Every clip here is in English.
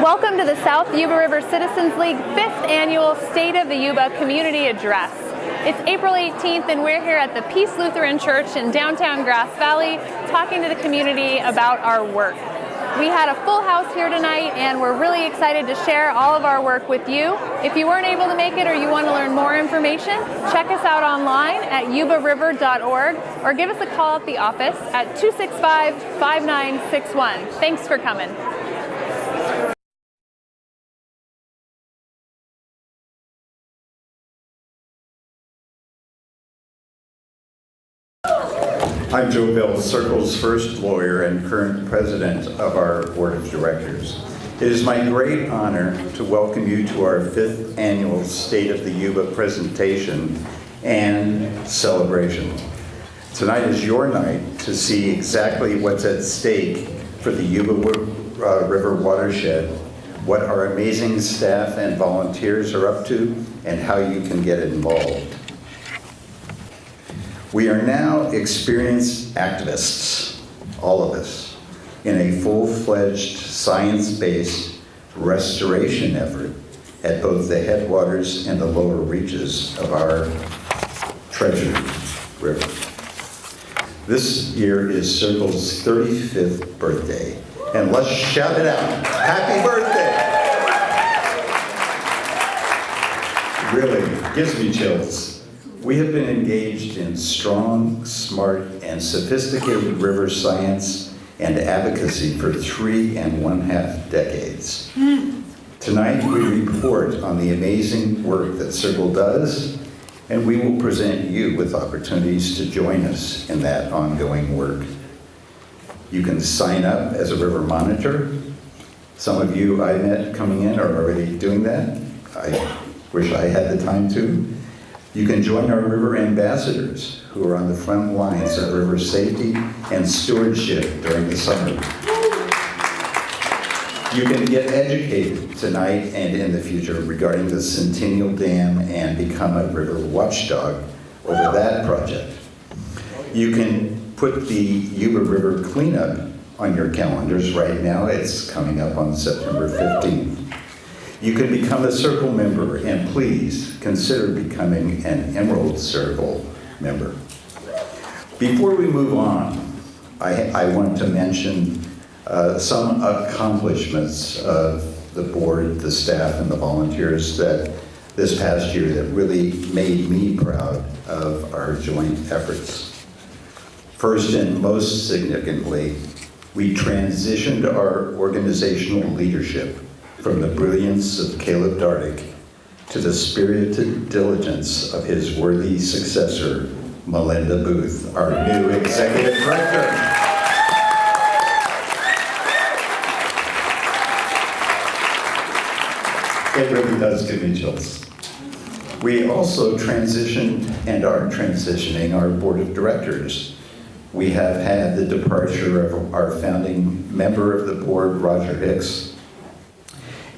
Welcome to the South Yuba River Citizens League 5th Annual State of the Yuba Community Address. It's April 18th and we're here at the Peace Lutheran Church in downtown Grass Valley talking to the community about our work. We had a full house here tonight and we're really excited to share all of our work with you. If you weren't able to make it or you want to learn more information, check us out online at yubariver.org or give us a call at the office at 265-5961. Thanks for coming. I'm Joe Bell, SYRCL's first lawyer and current president of our board of directors. It is my great honor to welcome you to our 5th annual State of the Yuba presentation and celebration. Tonight is your night to see exactly what's at stake for the Yuba River watershed, what our amazing staff and volunteers are up to, and how you can get involved. We are now experienced activists, all of us, in a full-fledged science-based restoration effort at both the headwaters and the lower reaches of our treasured river. This year is SYRCL's 35th birthday, and let's shout it out. Happy birthday! Really, gives me chills. We have been engaged in strong, smart, and sophisticated river science and advocacy for 3.5 decades. Tonight, we report on the amazing work that SYRCL does, and we will present you with opportunities to join us in that ongoing work. You can sign up as a river monitor. Some of you I met coming in are already doing that. I wish I had the time to. You can join our river ambassadors who are on the front lines of river safety and stewardship during the summer. You can get educated tonight and in the future regarding the Centennial Dam and become a river watchdog over that project. You can put the Yuba River cleanup on your calendars right now. It's coming up on September 15th. You can become a SYRCL member, and please consider becoming an Emerald SYRCL member. Before we move on, I want to mention some accomplishments of the board, the staff, and the volunteers that this past year that really made me proud of our joint efforts. First and most significantly, we transitioned our organizational leadership from the brilliance of Caleb Dardick to the spirited diligence of his worthy successor, Melinda Booth, our new executive director. It really does give me chills. We also transitioned and are transitioning our board of directors. We have had the departure of our founding member of the board, Roger Hicks,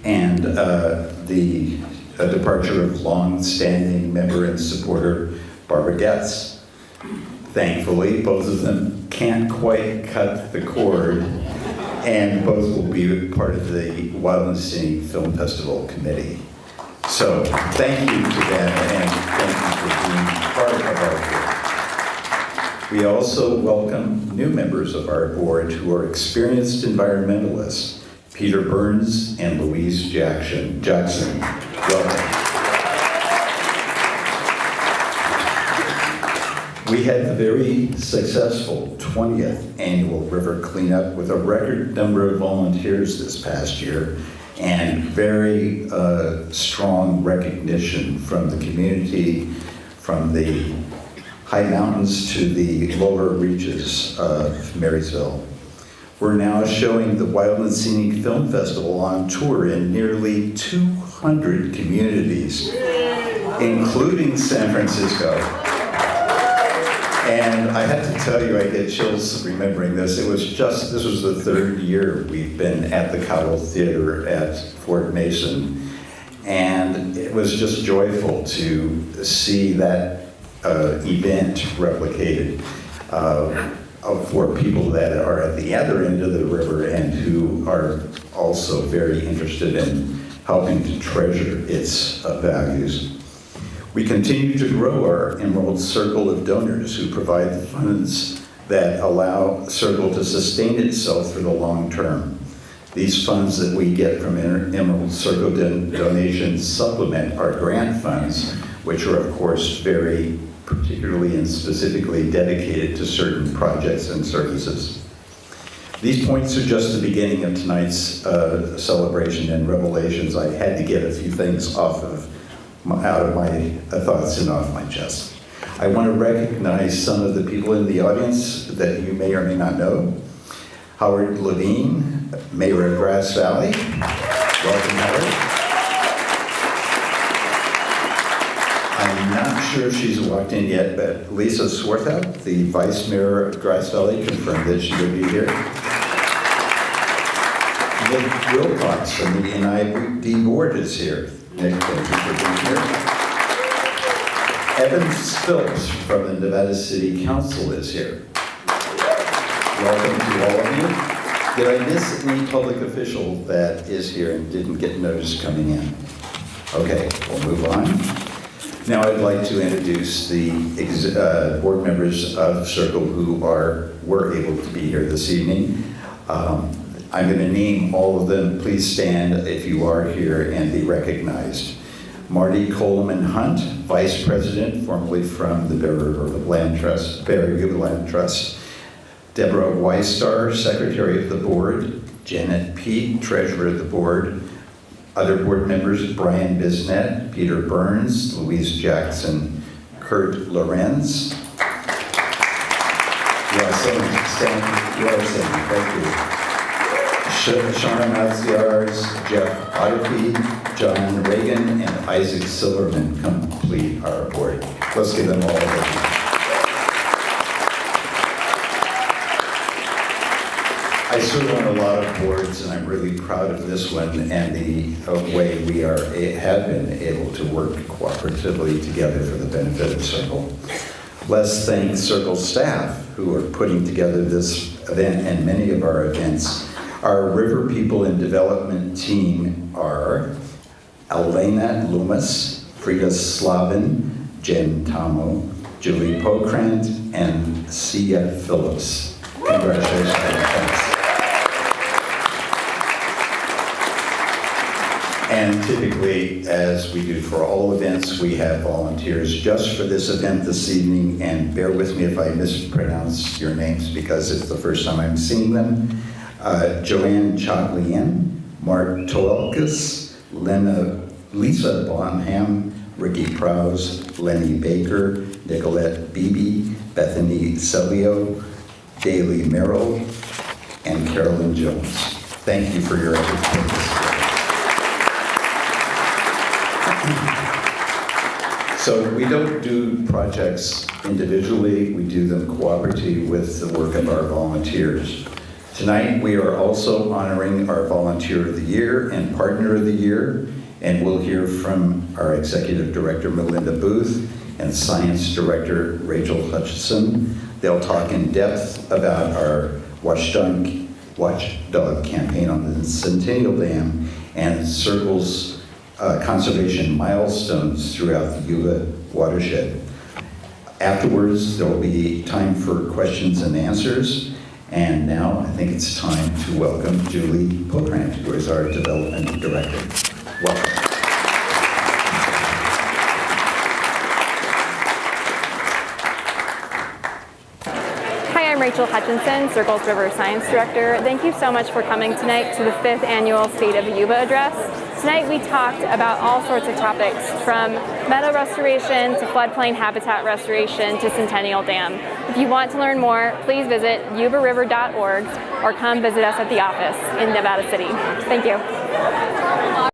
and the departure of long-standing member and supporter Barbara Getz. Thankfully, both of them can't quite cut the cord, and both will be part of the Wild and Scenic Film Festival committee. So thank you to them, and thank you for being part of our board. We also welcome new members of our board who are experienced environmentalists, Peter Burns and Louise Jackson. Welcome. We had a very successful 20th annual river cleanup with a record number of volunteers this past year and very strong recognition from the community, from the high mountains to the lower reaches of Marysville. We're now showing the Wild and Scenic Film Festival on tour in nearly 200 communities, including San Francisco. And I have to tell you, I get chills remembering this. This was the 3rd year we've been at the Cowell Theater at Fort Mason. And it was just joyful to see that event replicated. For people that are at the other end of the river and who are also very interested in helping to treasure its values. We continue to grow our Emerald Circle of donors who provide the funds that allow SYRCL to sustain itself for the long term. These funds that we get from Emerald Circle donations supplement our grant funds, which are of course very particularly and specifically dedicated to certain projects and services. These points are just the beginning of tonight's celebration and revelations. I had to get a few things out of my thoughts and off my chest. I want to recognize some of the people in the audience that you may or may not know. Howard Levine, Mayor of Grass Valley. Welcome, Howard. I'm not sure if she's walked in yet, but Lisa Swarthout, the Vice Mayor of Grass Valley, confirmed that she would be here. Nick Wilcox from the NID Board is here. Nick, thank you for being here. Evan Phillips from the Nevada City Council is here. Welcome to all of you. Did I miss any public official that is here and didn't get notice coming in? Okay, we'll move on. Now I'd like to introduce the board members of SYRCL who were able to be here this evening. I'm going to name all of them. Please stand if you are here and be recognized. Marty Coleman Hunt, Vice President, formerly from the Bear River Land Trust. Deborah Weistar, Secretary of the Board. Janet Peet, Treasurer of the Board. Other board members, Brian Bisnet, Peter Burns, Louise Jackson, Kurt Lorenz. You are saying, thank you. Shauna Matsiars, Jeff Otterfee, John Reagan, and Isaac Silverman complete our board. Let's give them all a hand. I serve on a lot of boards, and I'm really proud of this one and the way we have been able to work cooperatively together for the benefit of SYRCL. Let's thank SYRCL staff who are putting together this event and many of our events. Our River People in Development team are Elena Loomis, Frida Slavin, Jen Tamo, Julie Pokrant, and Sia Phillips. Congratulations. Thanks. And typically, as we do for all events, we have volunteers just for this event this evening, and bear with me if I mispronounce your names because it's the first time I'm seeing them. Joanne Choglian, Mark Toelkus, Lisa Bonham, Ricky Prowse, Lenny Baker, Nicolette Beebe, Bethany Celio, Daly Merrill, and Carolyn Jones. Thank you for your efforts. So we don't do projects individually, we do them cooperatively with the work of our volunteers. Tonight we are also honoring our Volunteer of the Year and Partner of the Year, and we'll hear from our Executive Director Melinda Booth and Science Director Rachel Hutchison. They'll talk in depth about our Watchdog campaign on the Centennial Dam and SYRCL's conservation milestones throughout the Yuba watershed. Afterwards, there will be time for questions and answers. And now I think it's time to welcome Julie Pokrant, who is our Development Director. Welcome. Hi, I'm Rachel Hutchinson, SYRCL's River Science Director. Thank you so much for coming tonight to the 5th Annual State of the Yuba Address. Tonight we talked about all sorts of topics, from meadow restoration to floodplain habitat restoration to Centennial Dam. If you want to learn more, please visit yubariver.org or come visit us at the office in Nevada City. Thank you.